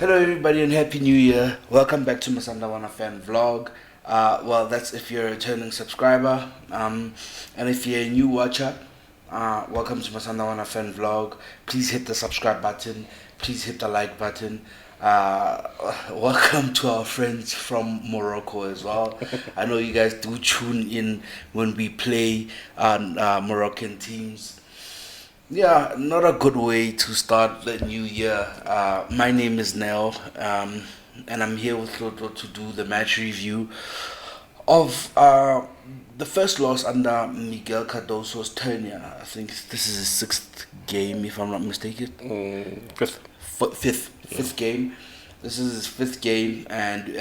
Hello everybody and Happy New Year. Welcome back to my Sundowns fan vlog. Well, that's if you're a returning subscriber. And if you're a new watcher, welcome to my Sundowns fan vlog. Please hit the subscribe button. Please hit the like button. Welcome to our friends from Morocco as well. I know you guys do tune in when we play on Moroccan teams. Yeah, not a good way to start the new year. My name is Nell, and I'm here with Lotto to do the match review of the first loss under Miguel Cardoso's tenure. I think this is his sixth game, if I'm not mistaken. Fifth. Fifth game. This is his fifth game, and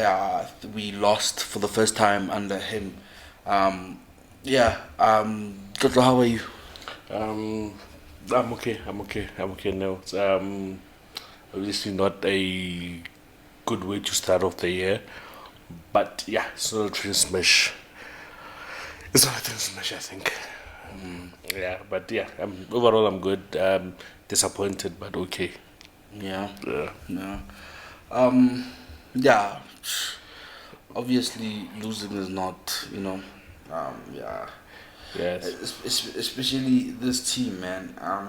we lost for the first time under him. Lotto, how are you? I'm okay now. It's obviously not a good way to start off the year, but yeah, it's not a train smash. It's not a train smash, I think. Yeah, but yeah, overall I'm good. Disappointed, but okay. Yeah. Yeah. Yeah. Obviously, losing is not, Yes. Especially this team, man. I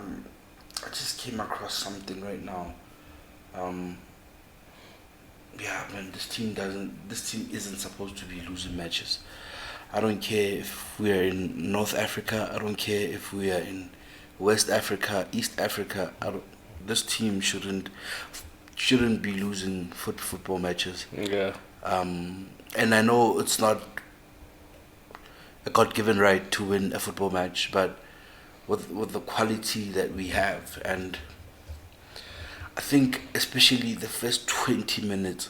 just came across something right now. Man, this team isn't supposed to be losing matches. I don't care if we are in North Africa. I don't care if we are in West Africa, East Africa. This team shouldn't be losing football matches. Yeah. And I know it's not a God-given right to win a football match, but with the quality that we have, and I think especially the first 20 minutes,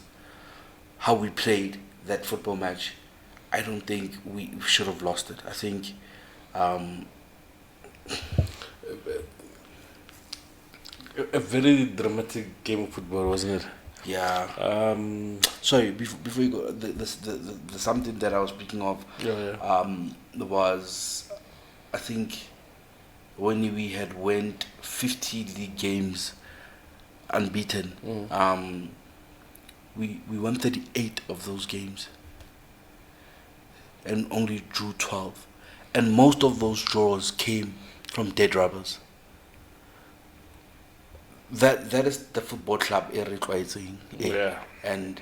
how we played that football match, I don't think we should have lost it. I think A very dramatic game of football, wasn't it? yeah. Sorry, before you go, the something that I was speaking of, was, I think, when we had went 50 league games unbeaten. We won 38 of those games and only drew 12, and most of those draws came from dead rubbers. That is the football club saying. Yeah. And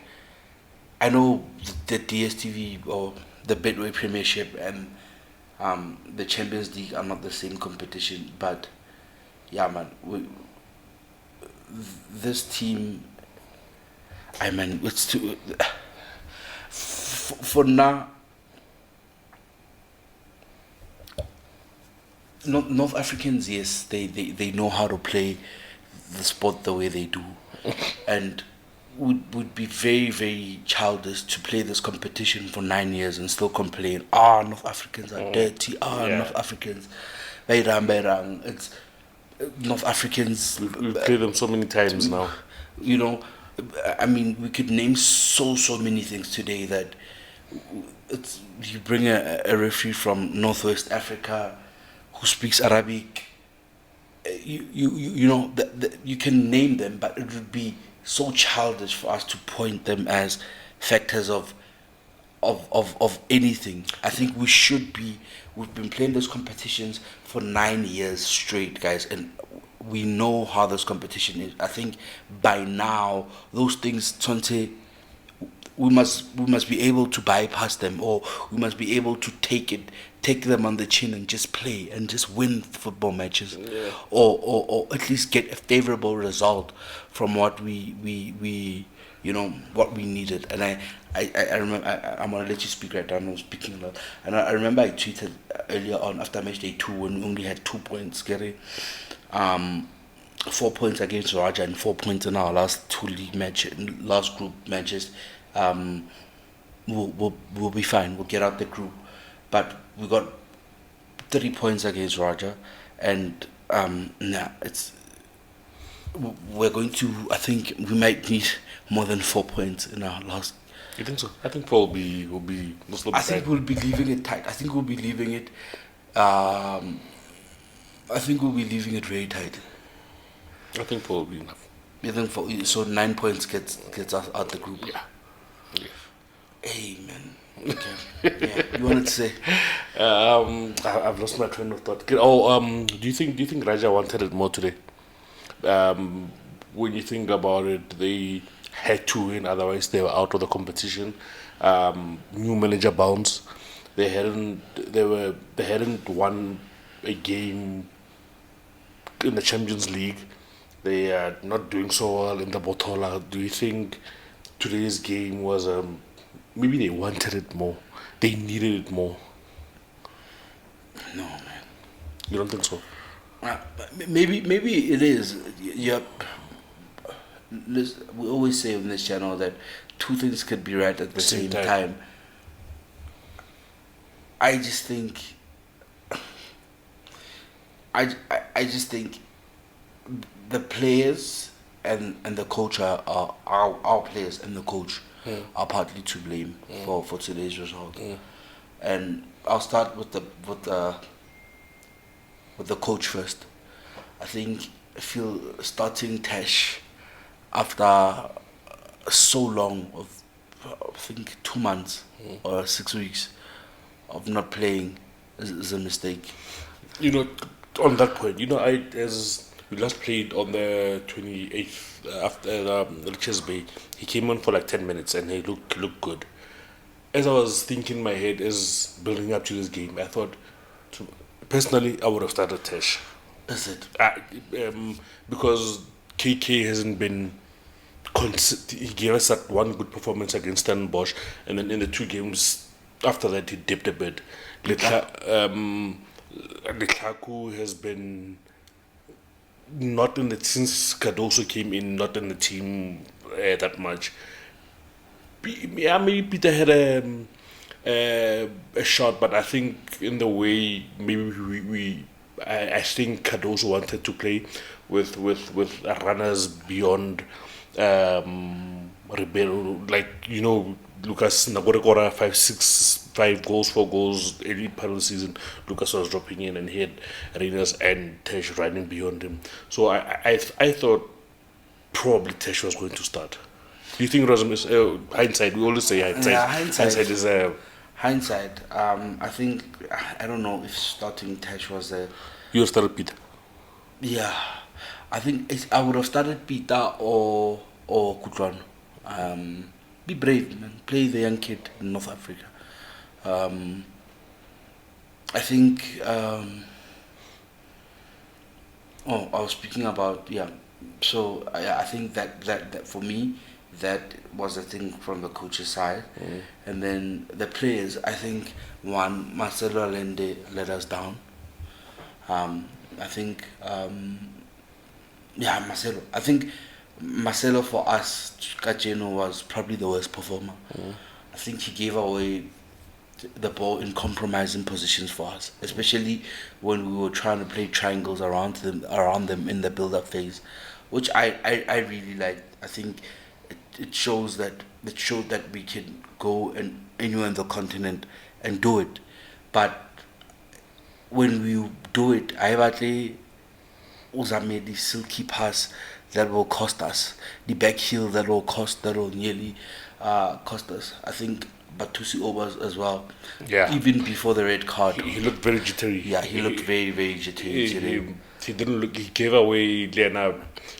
I know the DSTV or the Betway Premiership and the Champions League are not the same competition, but yeah, man, this team, it's too for now. North Africans, yes, they know how to play the sport the way they do, and would be very, very childish to play this competition for 9 years and still complain, North Africans are dirty, North Africans bayrang. It's North Africans, We've played them so many times now. We could name so many things today that you bring a referee from Northwest Africa who speaks Arabic. You can name them, but it would be so childish for us to point them as factors of anything. I think we've been playing those competitions for 9 years straight, guys, and we know how this competition is. I think by now those things, Tonte, we must be able to bypass them, or we must be able to take them on the chin and just play and just win football matches, or at least get a favorable result from what we what we needed. And I remember, I'm gonna let you speak right now. I'm speaking a lot, and I remember I tweeted earlier on after match day 2 when we only had 2 points, Gary. 4 points against Raja and 4 points in our last last group matches. We'll be fine. We'll get out the group, but we got 3 points against Raja, and we're going to. I think we might need more than 4 points in our last. You think so? I think Paul will be. I think we'll be leaving it tight. I think we'll be leaving it. I think we'll be leaving it very tight. I think Paul will be enough. You think so 9 points gets us out the group? Yeah. Hey man. Okay. Yeah. You wanted to say? I've lost my train of thought. Do you think Raja wanted it more today? When you think about it, they had to win, otherwise they were out of the competition. New manager bounce. They hadn't won a game in the Champions League. They are not doing so well in the Botola. Do you think today's game was maybe they wanted it more? They needed it more. No, man. You don't think so? Maybe it is. Yep. We always say on this channel that two things could be right at the same time. I just think. I just think the players and the coach are our players and the coach are partly to blame for today's result. And I'll start with the coach first. I feel starting Tash after so long of I think 2 months or 6 weeks of not playing is a mistake. You know, on that point, as we last played on the 28th after Richards Bay, he came on for like 10 minutes and he looked good. As I was thinking in my head, as building up to this game, I thought, personally, I would have started Tesh. Is it? Because KK hasn't been he gave us that one good performance against Stellenbosch, and then in the 2 games after that he dipped a bit. Lukaku has been not in the since Cardoso came in, not in the team that much. Yeah, maybe Peter had a shot, but I think in the way maybe I think Cardoso wanted to play with runners beyond Ribeiro, like Lucas Nagorekora 5 goals, 4 goals any part of the season. Lucas was dropping in and he had Reyes and Tesh running beyond him. So I thought probably Tesh was going to start. Do you think Rosam is hindsight? We always say hindsight. Yeah, hindsight is hindsight. I think I don't know if starting Tesh was a. You started Peter. Yeah, I think I would have started Peter or Kutlwan. Be brave, man. Play the young kid in North Africa. I think. I was speaking about So I think that for me, that was the thing from the coach's side, and then the players. I think one Marcelo Allende let us down. I think Marcelo. I think Marcelo for us, Kacheno was probably the worst performer. I think he gave away the ball in compromising positions for us, especially when we were trying to play triangles around them in the build-up phase, which I really liked. I think it showed that we can go anywhere in the continent and do it, but when we do it, I battle Uzamedi silky pass that will cost us, the back heel that will nearly cost us. I think Batusi Obas as well. Yeah. Even before the red card, he looked very jittery. Yeah, he looked very, very jittery. He didn't look. He gave away Lena.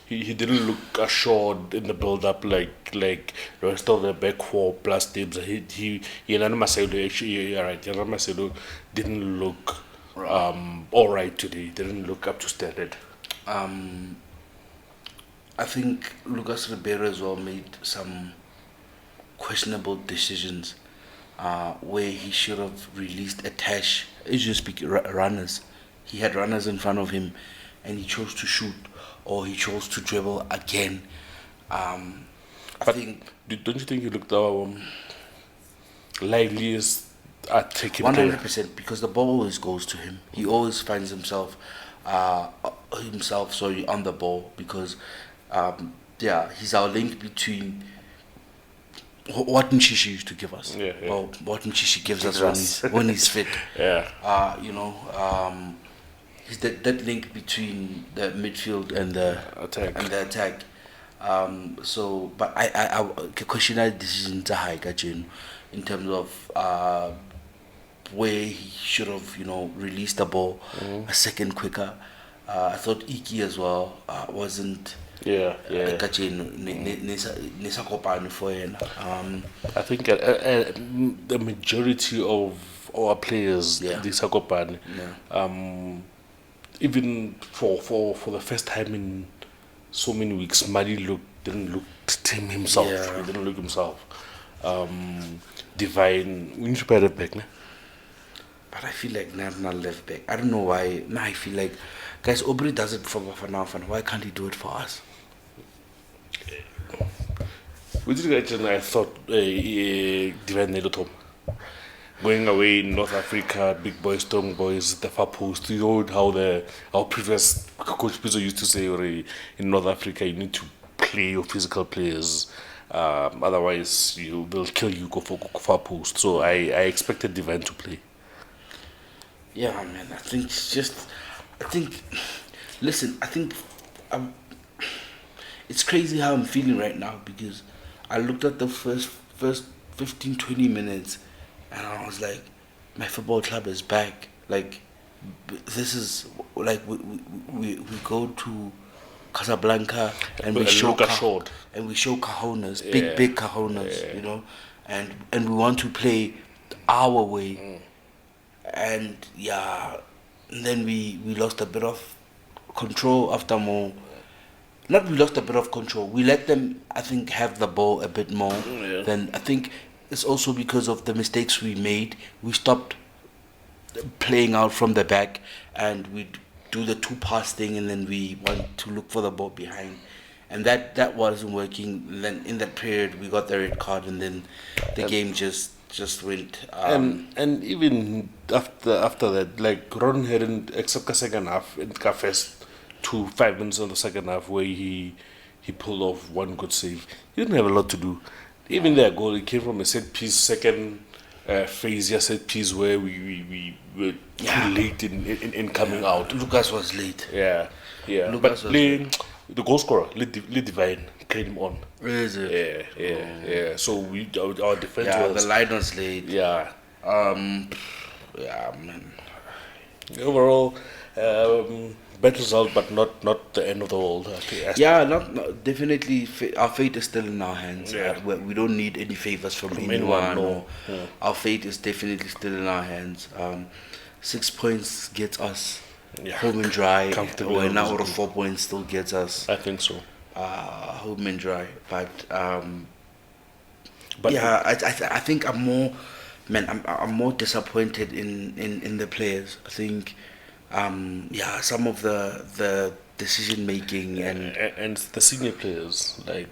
He didn't look assured in the build-up like the rest of the back 4 plus teams. He Marcelo actually. You're right. Marcelo didn't look all right today. Didn't look up to standard. I think Lucas Ribeiro as well made some questionable decisions where he should have released a Tash. Runners. He had runners in front of him and he chose to shoot or he chose to dribble again. Don't you think he looked liveliest at taking 100%, because the ball always goes to him. He always finds himself on the ball because he's our link between what Nshishi used to give us. Well, what Nshishi gives us when he's fit. He's that link between the midfield and the attack. So, but I question decision to high in terms of where he should have, released the ball a second quicker. I thought Iki as well wasn't kajeno nesa kopane for yena. I think the majority of our players, Yeah. the Sakopane, Yeah. even for the first time in so many weeks, Mali didn't look Tim himself. Yeah. He didn't look himself. Divine, we need to pay that back, ne? But I feel like not left back. I don't know why. Now I feel like, guys, Aubrey does it for now. Why can't he do it for us? With this guy, I thought Divine needed him. Going away in North Africa, big boys, strong boys, the far post. You know how our previous coach Pizzo used to say, in North Africa, you need to play your physical players. Otherwise, they'll kill you, go for far post. So I expected Divine to play. Yeah, man. I think listen, I think it's crazy how I'm feeling right now because I looked at the first 15, 20 minutes and I was like, my football club is back. Like, this is like we go to Casablanca and we show cojones, big cojones, and we want to play our way. And and then we lost a bit of control after more. Not we lost a bit of control. We let them, I think, have the ball a bit more. Then I think it's also because of the mistakes we made. We stopped playing out from the back, and we do the 2-pass thing, and then we want to look for the ball behind, and that wasn't working. And then in that period, we got the red card, and then the game just went. And even after that, like Ron hadn't, except the second half, in the first 5 minutes of the second half, where he pulled off one good save. He didn't have a lot to do. Even their goal, it came from a set piece, second phase, set piece where we were too late in coming out. Lucas was late. Yeah. Lucas But the goal scorer, Lee Divine, carried him on. Is it? Yeah. So our defense was. The line was late. Yeah. Yeah, man. Overall, bad result, but not the end of the world. Yeah, not definitely. Our fate is still in our hands. Yeah. We don't need any favors from anyone. No. Our fate is definitely still in our hands. 6 points gets us home and dry. Comfortably. Or now 4 points still gets us. I think so. Home and dry, but yeah, I think I'm more, man. I'm more disappointed in the players. I think, some of the decision making and the senior players, like,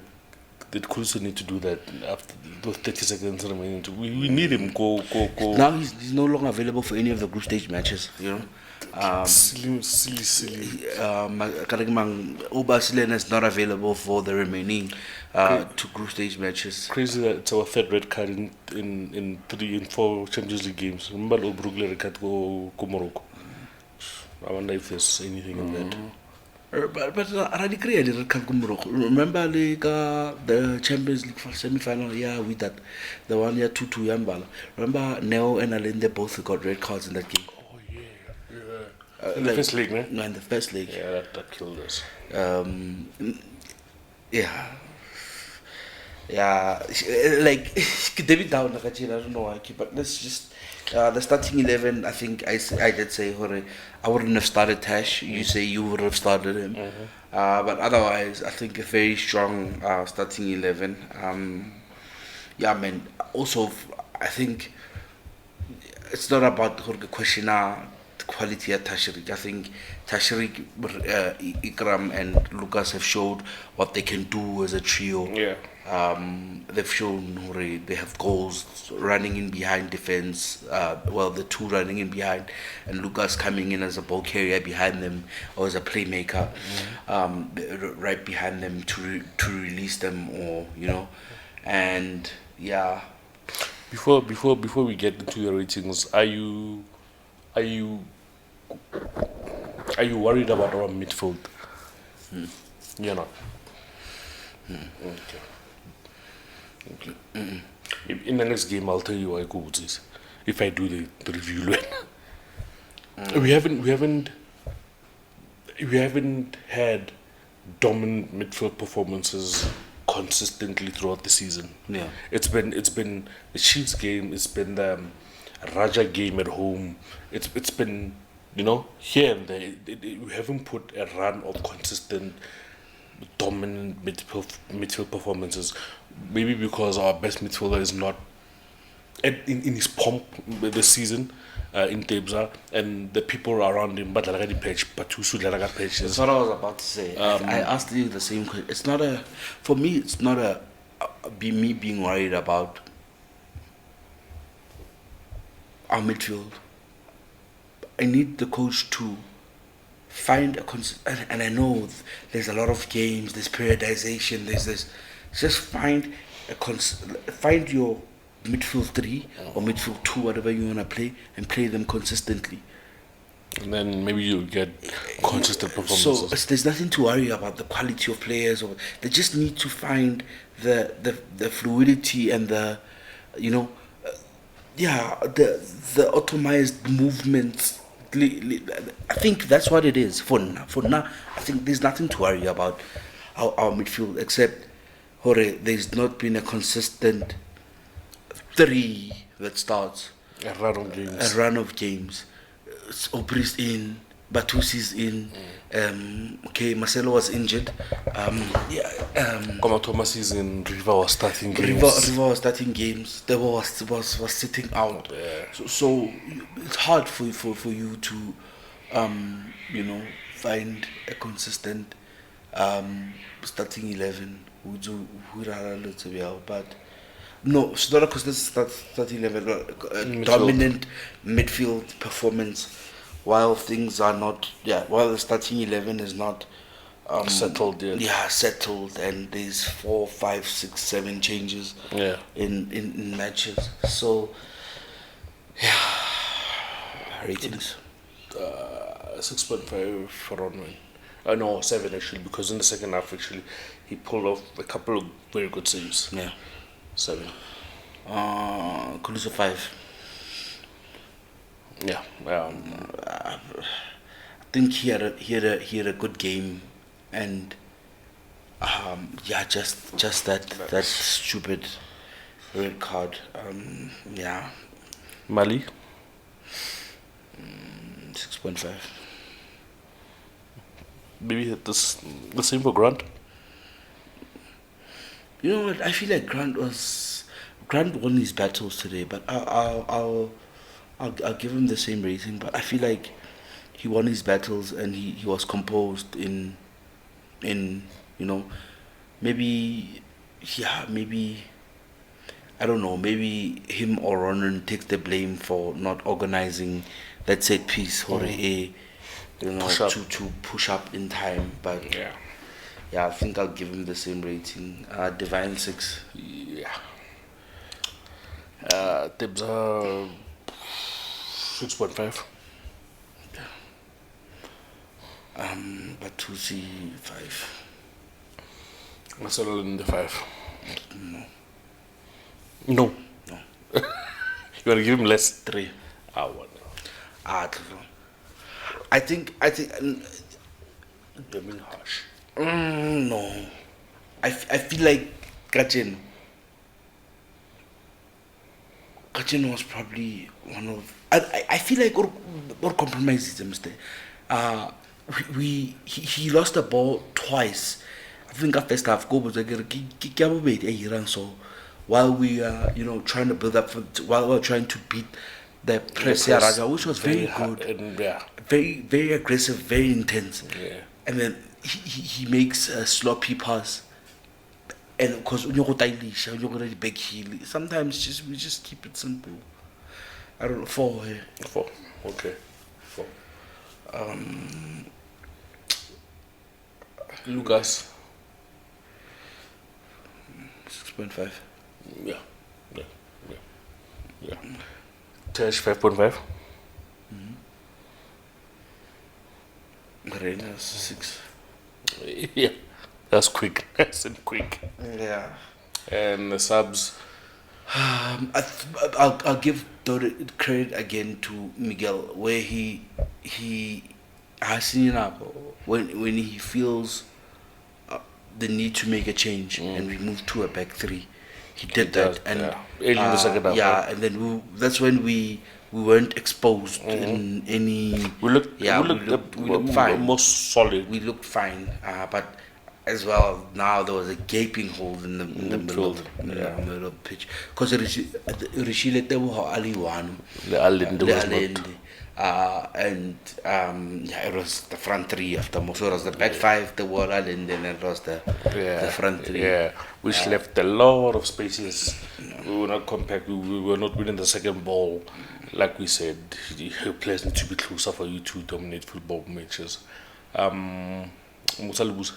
they also need to do that after those 30 seconds remaining. We need him go. Now he's no longer available for any of the group stage matches. Silly. Obasilen is not available for the remaining 2 group stage matches. Crazy that it's our third red card in 3 and 4 Champions League games. Remember the Brugler red card go Morocco. I wonder if there's anything in that. But radically, remember the Champions League semi-final? Yeah, with that, the one year 2-2 Yambala. Remember Neo and Alain, they both got red cards in that game. Oh yeah. In the first league, man. No, in the first league. Yeah, that killed us. Yeah, like David down, I don't know why, but let's just. The starting 11, I think I did say, I wouldn't have started Tash. You say you would have started him. But otherwise, I think a very strong starting 11. Yeah, man. Also, I think it's not about the question the quality of Tashirik. I think Tashirik, Ikram, and Lucas have showed what they can do as a trio. Yeah. They've shown they have goals running in behind defense. The 2 running in behind, and Lucas coming in as a ball carrier behind them or as a playmaker, right behind them to release them, or and yeah. Before we get into your ratings, are you worried about our midfield? You're not. Okay. In the next game, I'll tell you why good is. If I do the review, we haven't had dominant midfield performances consistently throughout the season. Yeah. It's been the Chiefs game. It's been the Raja game at home. It's been here and there. We haven't put a run of consistent dominant midfield performances. Maybe because our best midfielder is not in his pomp this season in Tebza, and the people around him, but like the pitch, but who should like pitches. That's what I was about to say. I asked you the same question. It's not for me. It's not me being worried about our midfield. I need the coach to find and I know there's a lot of games. There's periodization. There's this. Just find find your midfield 3 or midfield 2, whatever you want to play, and play them consistently. And then maybe you get consistent performances. So there's nothing to worry about the quality of players, or they just need to find the fluidity and the the automized movements. I think that's what it is for now. I think there's nothing to worry about our midfield, except there's not been a consistent 3 that starts A run of games. Obri's in, Batusi's in. Marcelo was injured. Como Thomas is in, Riva was starting games. Riva was starting games. Debo was sitting out. Yeah. So it's hard for you to find a consistent starting 11 but no, it's not a consistent starting 11, dominant midfield performance while things are not while the starting 11 is not settled yet. Settled, and there's 4, 5, 6, 7 changes in matches. So ratings 6.5 for Ronwin. No, 7 actually, because in the second half actually he pulled off a couple of very good saves. 7. Kuliso 5. Yeah. I think he had a good game, and just that stupid red card. Mali 6.5. Maybe the same for Grant. You know what? I feel like Grant won his battles today, but I'll give him the same rating. But I feel like he won his battles and he was composed in maybe I don't know, maybe him or Ronan takes the blame for not organizing that set piece or to push up in time. But I think I'll give him the same rating. Divine 6. Tebza 6.5. Batusi 5. Marcelo in the 5. No. You want to give him less? 3. What? I think. You're being harsh. No. I feel like Kachin was probably one of. I feel like or compromises him. He lost the ball twice. I think at first half go was so while we are trying to build up while we're trying to beat the press Raja, which was very good and very, very aggressive, very intense. And then he makes a sloppy pass, and of course when you're going to back heel, sometimes we just keep it simple. I don't know. 4. 4. Okay. 4. Lucas 6.5. Yeah. Tash 5.5. Reina 6. Yeah. That's quick. Nice and quick. Yeah. And the subs. I'll give credit again to Miguel, where he has seen up when he feels the need to make a change and we move to a back three. He did that, and early in the second half. yeah, Right? and then that's when we weren't exposed in any. We looked fine. more solid. We looked fine, but as well now there was a gaping hole in the middle of the middle of the pitch because Rishile Teboho Ali Wanu The Allende was not. and it was the front three after most. So it was the back five, the wall and then it was the front three. Yeah, which left a lot of spaces. We were not compact. We were not winning the second ball. Like we said, players need to be closer for you to dominate football matches. Musa Lubusa.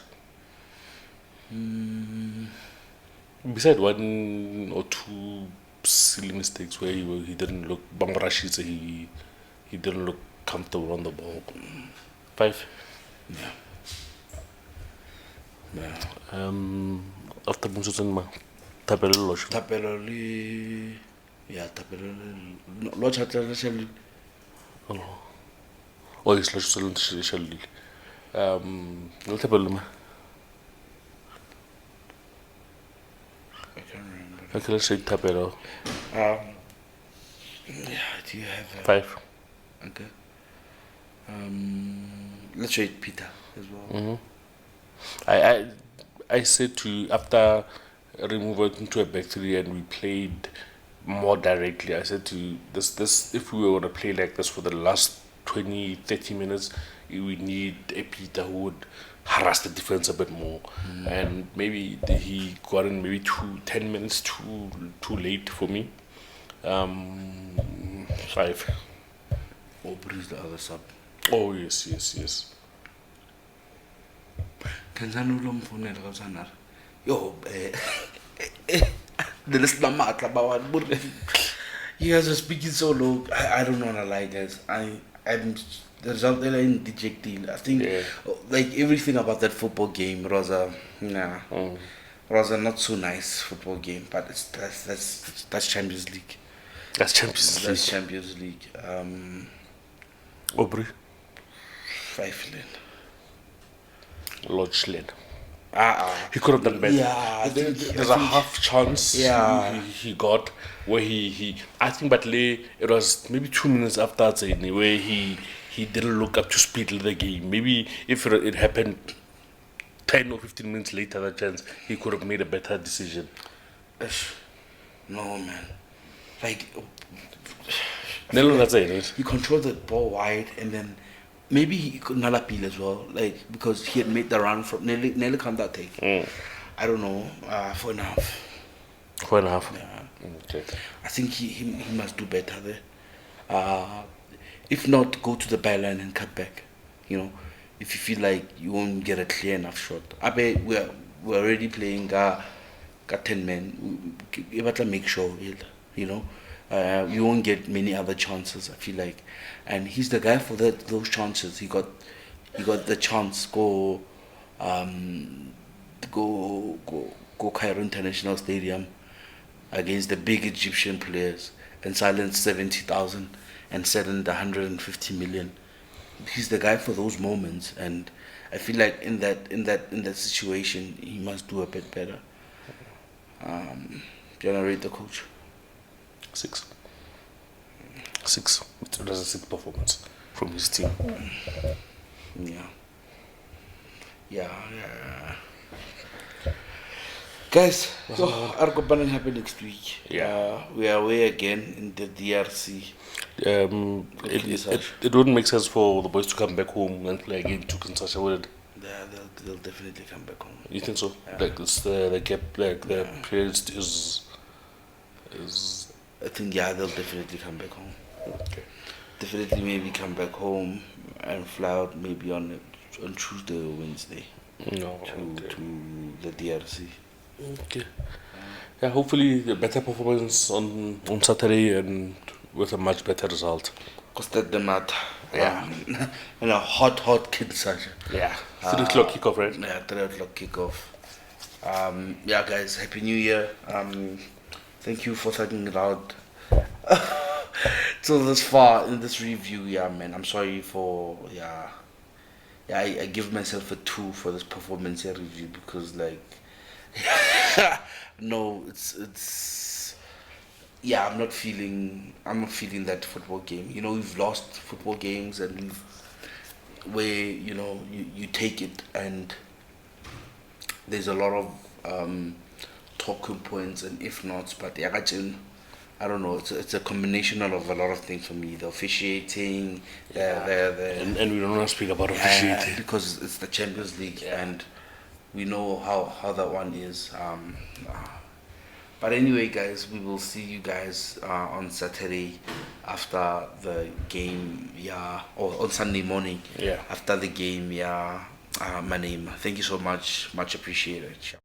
Beside one or two silly mistakes where he didn't look, Bangarashi, he didn't look comfortable on the ball. 5. Yeah. After Musa Zenma, Tapelo Losh. Tapeloli, yeah, Tapeloli. Loch Hattel. Oh, he's Losh Salon. Tapelo. I can't remember. Okay, let's say Tapelo. Yeah, do you have 5. Okay. Let's rate Peter as well. I said to after removing into a back three and we played more directly, I said to this if we were going to play like this for the last 20-30 minutes, we need a Peter who would harass the defense a bit more, and maybe he got in maybe 10 minutes too late for me. 5. Aubrey's the other sub. Oh yes. Can I know phone yo, the list you guys are speaking so low. I don't wanna lie, guys. I'm the result in dejected. I think like everything about that football game was a was a not so nice football game, but that's Champions League. That's Champions League. That's Champions League. Aubrey. 5 Lane. Lord Schlen. He could have done better. Yeah, there's a half chance he got where he I think Batley, it was maybe 2 minutes after Zaini where he didn't look up to speed of the game. Maybe if it happened 10 or 15 minutes later, that chance, he could have made a better decision. No, man. Like, he controlled the ball wide, and then maybe he could not appeal as well, like because he had made the run from nearly counter take. I don't know. 4.5. 4.5. Yeah. Okay. I think he must do better there. If not, go to the byline and cut back. You know, if you feel like you won't get a clear enough shot. I bet we're already playing 10 men. You better make sure, you know. You won't get many other chances, I feel like, and he's the guy for those chances. He got the chance go Cairo International Stadium against the big Egyptian players and silence 70,000 and send 150 million. He's the guy for those moments, and I feel like in that situation he must do a bit better. Generate the coach. 6. It was a 6 performance from his team. Yeah. Guys, our company happen next week. Yeah. We are away again in the DRC. It wouldn't make sense for the boys to come back home and play again to Kinshasa, would it? Yeah, they'll definitely come back home. You think so? Yeah. Like it's the gap, like the period is. I think they'll definitely come back home. Okay. Definitely maybe come back home and fly out maybe on Tuesday or Wednesday to the DRC. Okay. Yeah, hopefully a better performance on Saturday and with a much better result. Kostet the matter. Yeah. And a hot Kinshasa. Yeah. 3 o'clock kickoff, right? Yeah, 3 o'clock kickoff. Yeah, guys, Happy New Year. Thank you for taking it out till this far in this review. Yeah, man, I'm sorry for I give myself a 2 for this performance here review because like no, it's yeah, I'm not feeling that football game. You know, we've lost football games and we've where you take it and there's a lot of talking points and if nots, but I don't know. It's a combination of a lot of things for me. The officiating, And we don't want to speak about officiating. because it's the Champions League and we know how that one is. But anyway, guys, we will see you guys on Saturday after the game, or on Sunday morning, after the game, my name. Thank you so much appreciated.